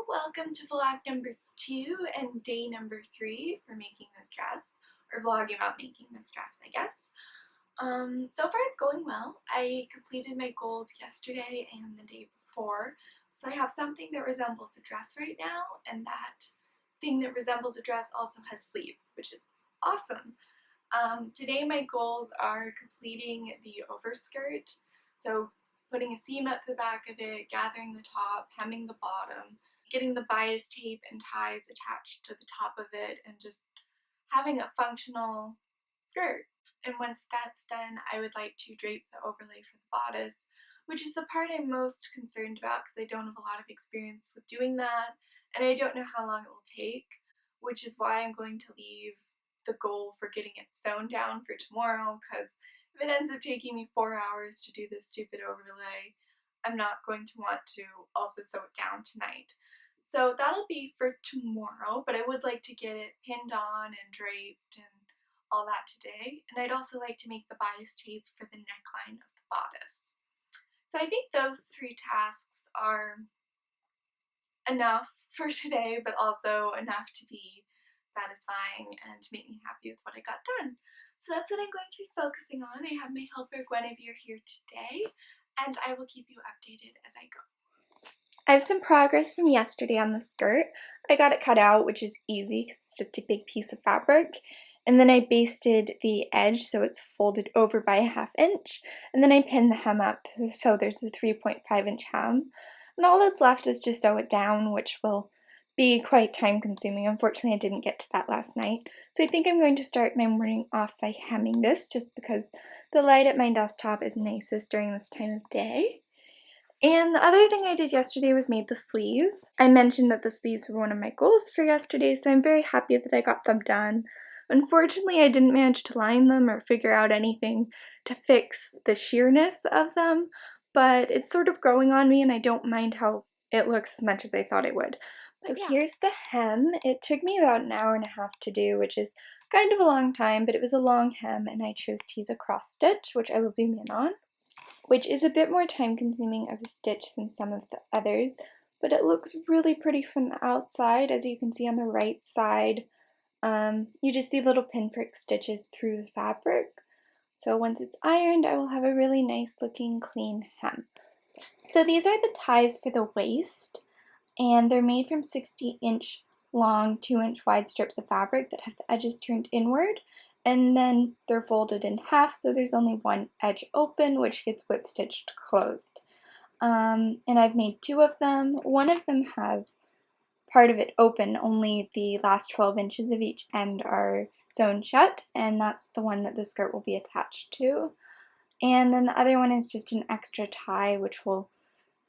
welcome to vlog number 2 and day number 3 for making this dress, or vlogging about making this dress, I guess. So far it's going well. I completed my goals yesterday and the day before, so I have something that resembles a dress right now, and that thing that resembles a dress also has sleeves, which is awesome. Today my goals are completing the overskirt, so putting a seam up the back of it, gathering the top, hemming the bottom, getting the bias tape and ties attached to the top of it, and just having a functional skirt. And once that's done, I would like to drape the overlay for the bodice, which is the part I'm most concerned about because I don't have a lot of experience with doing that, and I don't know how long it will take, which is why I'm going to leave the goal for getting it sewn down for tomorrow, because if it ends up taking me 4 hours to do this stupid overlay, I'm not going to want to also sew it down tonight. So that'll be for tomorrow, but I would like to get it pinned on and draped and all that today. And I'd also like to make the bias tape for the neckline of the bodice. So I think those 3 tasks are enough for today, but also enough to be satisfying and to make me happy with what I got done. So that's what I'm going to be focusing on. I have my helper Guinevere here today, and I will keep you updated as I go. I have some progress from yesterday on the skirt. I got it cut out, which is easy because it's just a big piece of fabric. And then I basted the edge so it's folded over by a 1/2 inch. And then I pinned the hem up so there's a 3.5 inch hem. And all that's left is to sew it down, which will be quite time consuming. Unfortunately, I didn't get to that last night. So I think I'm going to start my morning off by hemming this just because the light at my desktop is nicest during this time of day. And the other thing I did yesterday was made the sleeves. I mentioned that the sleeves were one of my goals for yesterday, so I'm very happy that I got them done. Unfortunately, I didn't manage to line them or figure out anything to fix the sheerness of them, but it's sort of growing on me and I don't mind how it looks as much as I thought it would. So here's the hem. It took me about an hour and a half to do, which is kind of a long time, but it was a long hem and I chose to use a cross stitch, which I will zoom in on, which is a bit more time consuming of a stitch than some of the others, but it looks really pretty from the outside. As you can see on the right side, you just see little pinprick stitches through the fabric. So once it's ironed, I will have a really nice looking clean hem. So these are the ties for the waist, and they're made from 60-inch long, 2-inch wide strips of fabric that have the edges turned inward, and then they're folded in half, so there's only one edge open, which gets whip stitched closed. And I've made 2 of them. One of them has part of it open, only the last 12 inches of each end are sewn shut, and that's the one that the skirt will be attached to. And then the other one is just an extra tie, which will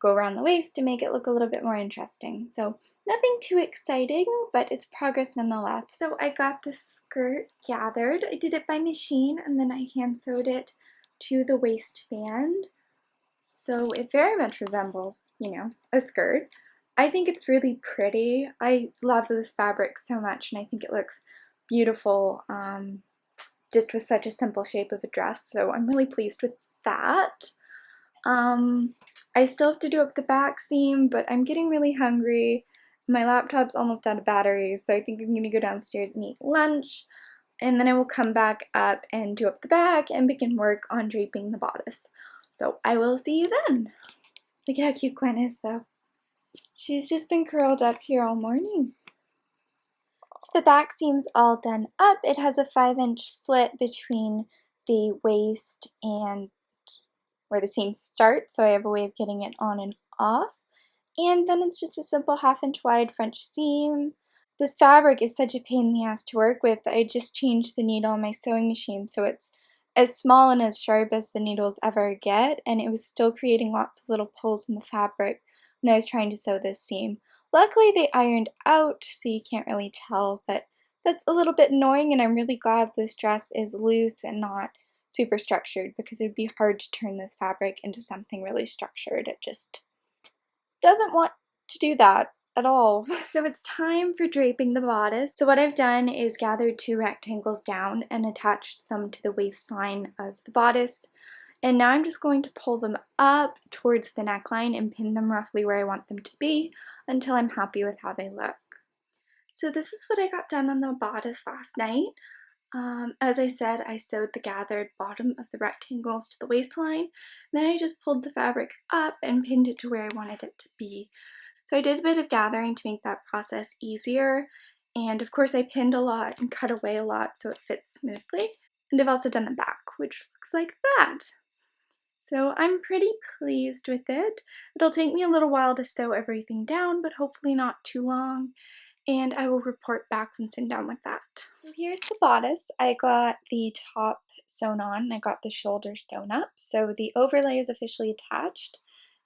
go around the waist to make it look a little bit more interesting. So nothing too exciting, but it's progress nonetheless. So I got the skirt gathered. I did it by machine and then I hand sewed it to the waistband. So it very much resembles, you know, a skirt. I think it's really pretty. I love this fabric so much and I think it looks beautiful just with such a simple shape of a dress. So I'm really pleased with that. I still have to do up the back seam, but I'm getting really hungry. My laptop's almost out of battery, so I think I'm going to go downstairs and eat lunch, and then I will come back up and do up the back and begin work on draping the bodice. So I will see you then. Look at how cute Gwen is, though. She's just been curled up here all morning. So the back seam's all done up. It has a 5-inch slit between the waist and where the seam starts, so I have a way of getting it on and off. And then it's just a simple 1/2 inch wide French seam. This fabric is such a pain in the ass to work with. I just changed the needle on my sewing machine so it's as small and as sharp as the needles ever get, and it was still creating lots of little pulls in the fabric when I was trying to sew this seam. Luckily they ironed out so you can't really tell, but that's a little bit annoying, and I'm really glad this dress is loose and not super structured because it would be hard to turn this fabric into something really structured. It just doesn't want to do that at all. So it's time for draping the bodice. So what I've done is gathered 2 rectangles down and attached them to the waistline of the bodice. And now I'm just going to pull them up towards the neckline and pin them roughly where I want them to be until I'm happy with how they look. So this is what I got done on the bodice last night. As I said, I sewed the gathered bottom of the rectangles to the waistline. Then I just pulled the fabric up and pinned it to where I wanted it to be. So I did a bit of gathering to make that process easier. And of course I pinned a lot and cut away a lot so it fits smoothly. And I've also done the back, which looks like that. So I'm pretty pleased with it. It'll take me a little while to sew everything down, but hopefully not too long. And I will report back once I'm done with that. So here's the bodice. I got the top sewn on, I got the shoulder sewn up, so the overlay is officially attached.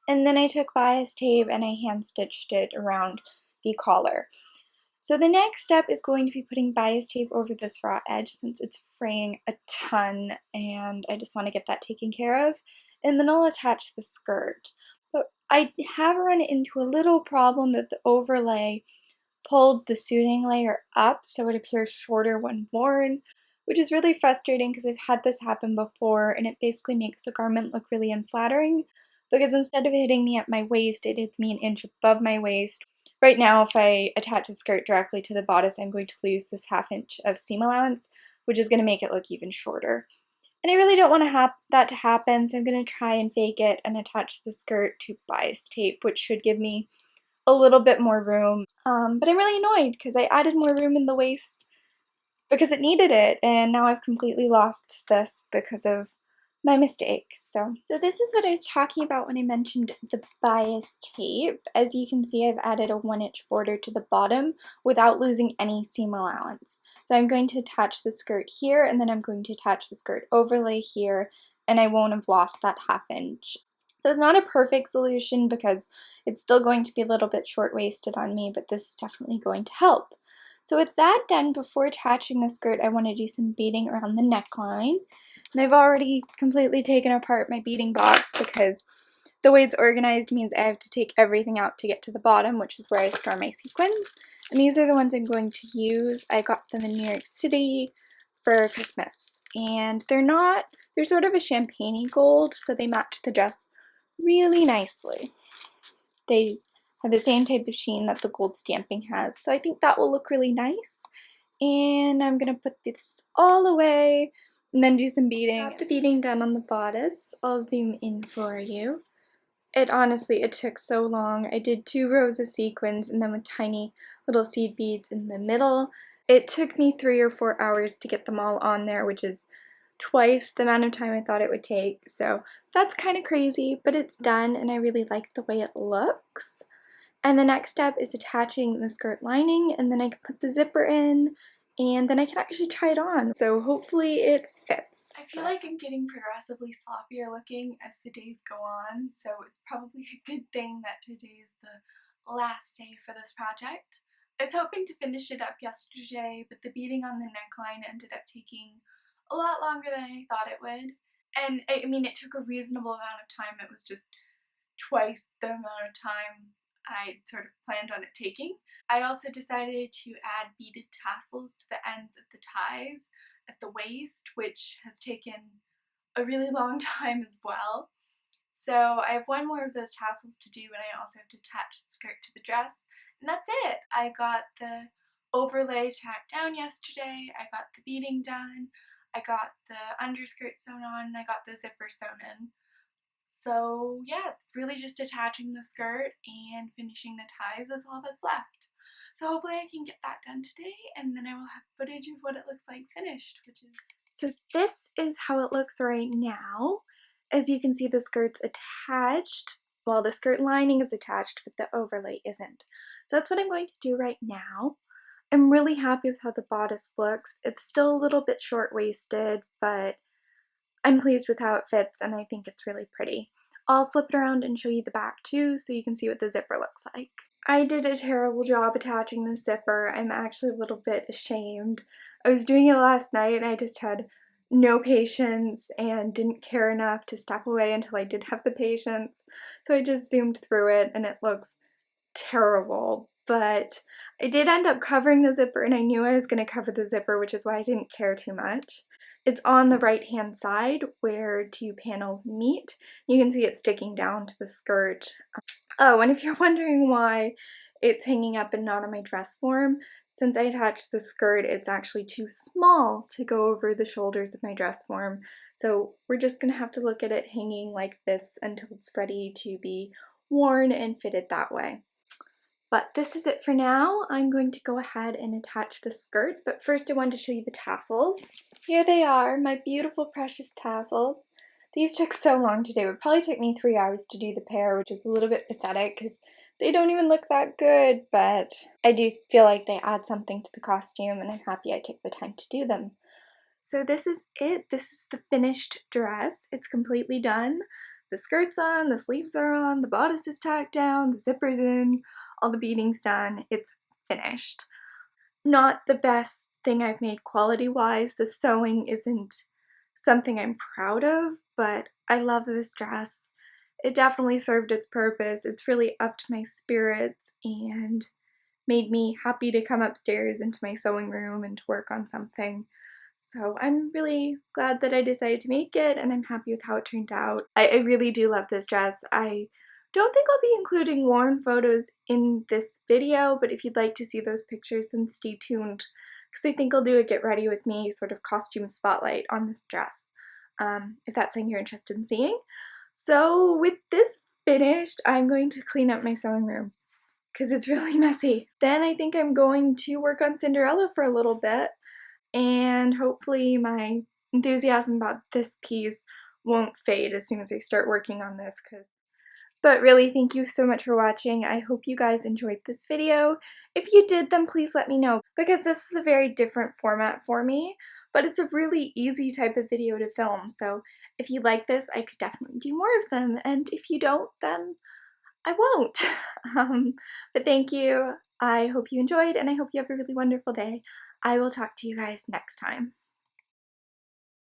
And then I took bias tape and I hand stitched it around the collar. So the next step is going to be putting bias tape over this raw edge since it's fraying a ton and I just want to get that taken care of. And then I'll attach the skirt. But I have run into a little problem that the overlay pulled the suiting layer up so it appears shorter when worn, which is really frustrating because I've had this happen before and it basically makes the garment look really unflattering because instead of hitting me at my waist, it hits me an inch above my waist. Right now, if I attach the skirt directly to the bodice, I'm going to lose this ½ inch of seam allowance, which is going to make it look even shorter. And I really don't want that to happen, so I'm going to try and fake it and attach the skirt to bias tape, which should give me a little bit more room. But I'm really annoyed because I added more room in the waist because it needed it, and now I've completely lost this because of my mistake. So this is what I was talking about when I mentioned the bias tape. As you can see, I've added a 1-inch border to the bottom without losing any seam allowance. So I'm going to attach the skirt here, and then I'm going to attach the skirt overlay here, and I won't have lost that ½ inch. So it's not a perfect solution because it's still going to be a little bit short-waisted on me, but this is definitely going to help. So with that done, before attaching the skirt, I want to do some beading around the neckline. And I've already completely taken apart my beading box because the way it's organized means I have to take everything out to get to the bottom, which is where I store my sequins. And these are the ones I'm going to use. I got them in New York City for Christmas. And they're sort of a champagne-y gold, so they match the dress really nicely. They have the same type of sheen that the gold stamping has, so I think that will look really nice. And I'm gonna put this all away and then do some beading. Got the beading done on the bodice. I'll zoom in for you. It took so long. I did 2 rows of sequins and then with tiny little seed beads in the middle. It took me 3 or 4 hours to get them all on there, which is twice the amount of time I thought it would take. So that's kind of crazy, but it's done and I really like the way it looks. And the next step is attaching the skirt lining, and then I can put the zipper in, and then I can actually try it on. So hopefully it fits. I feel like I'm getting progressively sloppier looking as the days go on, so it's probably a good thing that today is the last day for this project. I was hoping to finish it up yesterday, but the beading on the neckline ended up taking a lot longer than I thought it would. And I mean, it took a reasonable amount of time. It was just twice the amount of time I sort of planned on it taking. I also decided to add beaded tassels to the ends of the ties at the waist, which has taken a really long time as well. So I have one more of those tassels to do, and I also have to attach the skirt to the dress, and that's it. I got the overlay tacked down yesterday, I got the beading done, I got the underskirt sewn on, and I got the zipper sewn in. So yeah, it's really just attaching the skirt and finishing the ties is all that's left. So hopefully I can get that done today, and then I will have footage of what it looks like finished, So this is how it looks right now. As you can see, the skirt's attached. Well, the skirt lining is attached, but the overlay isn't. So that's what I'm going to do right now. I'm really happy with how the bodice looks. It's still a little bit short-waisted, but I'm pleased with how it fits and I think it's really pretty. I'll flip it around and show you the back too so you can see what the zipper looks like. I did a terrible job attaching the zipper. I'm actually a little bit ashamed. I was doing it last night and I just had no patience and didn't care enough to step away until I did have the patience. So I just zoomed through it and it looks terrible. But I did end up covering the zipper and I knew I was going to cover the zipper, which is why I didn't care too much. It's on the right hand side where two panels meet. You can see it sticking down to the skirt. Oh, and if you're wondering why it's hanging up and not on my dress form, since I attached the skirt, it's actually too small to go over the shoulders of my dress form. So we're just gonna have to look at it hanging like this until it's ready to be worn and fitted that way. But this is it for now. I'm going to go ahead and attach the skirt, but first I wanted to show you the tassels. Here they are, my beautiful precious tassels. These took so long to do. It probably took me 3 hours to do the pair, which is a little bit pathetic because they don't even look that good, but I do feel like they add something to the costume and I'm happy I took the time to do them. So this is it. This is the finished dress. It's completely done. The skirt's on, the sleeves are on, the bodice is tacked down, the zipper's in, all the beading's done. It's finished. Not the best thing I've made quality-wise. The sewing isn't something I'm proud of, but I love this dress. It definitely served its purpose. It's really upped my spirits and made me happy to come upstairs into my sewing room and to work on something. So I'm really glad that I decided to make it, and I'm happy with how it turned out. I really do love this dress. I don't think I'll be including worn photos in this video, but if you'd like to see those pictures, then stay tuned, because I think I'll do a get ready with me sort of costume spotlight on this dress, if that's something you're interested in seeing. So with this finished, I'm going to clean up my sewing room because it's really messy. Then I think I'm going to work on Cinderella for a little bit, and hopefully my enthusiasm about this piece won't fade as soon as I start working on this. But really, thank you so much for watching. I hope you guys enjoyed this video. If you did, then please let me know, because this is a very different format for me, but it's a really easy type of video to film. So if you like this, I could definitely do more of them, and if you don't, then I won't. But thank you. I hope you enjoyed, and I hope you have a really wonderful day. I will talk to you guys next time.